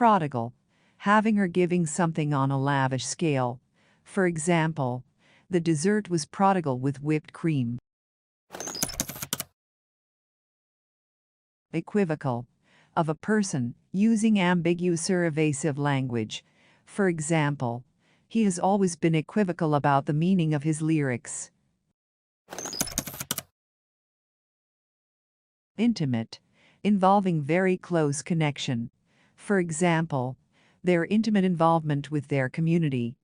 Prodigal, having or giving something on a lavish scale. For example, the dessert was prodigal with whipped cream. Equivocal, of a person using ambiguous or evasive language. For example, he has always been equivocal about the meaning of his lyrics. Intimate, involving very close connection. For example, their intimate involvement with their community.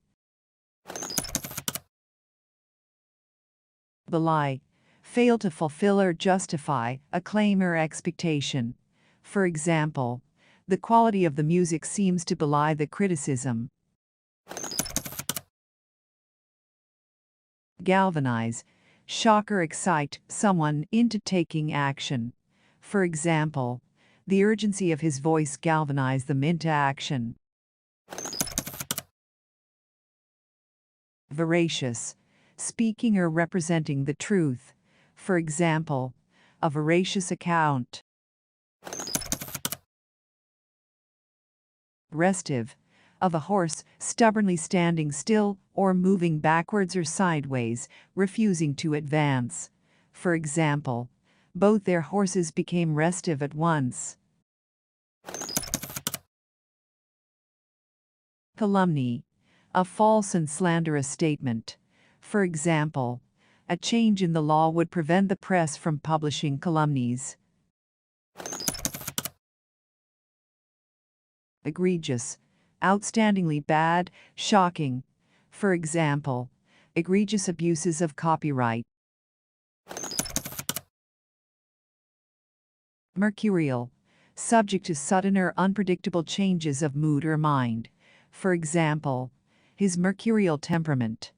Belie, fail to fulfill or justify a claim or expectation. For example, the quality of the music seems to belie the criticism. Galvanize, shock or excite someone into taking action. For example, the urgency of his voice galvanized them into action. Veracious, speaking or representing the truth. For example, a veracious account. Restive, of a horse stubbornly standing still or moving backwards or sideways, refusing to advance. For example, both their horses became restive at once. Calumny, a false and slanderous statement. For example, a change in the law would prevent the press from publishing calumnies. Egregious, outstandingly bad, shocking. For example, egregious abuses of copyright. Mercurial, subject to sudden or unpredictable changes of mood or mind. For example, his mercurial temperament.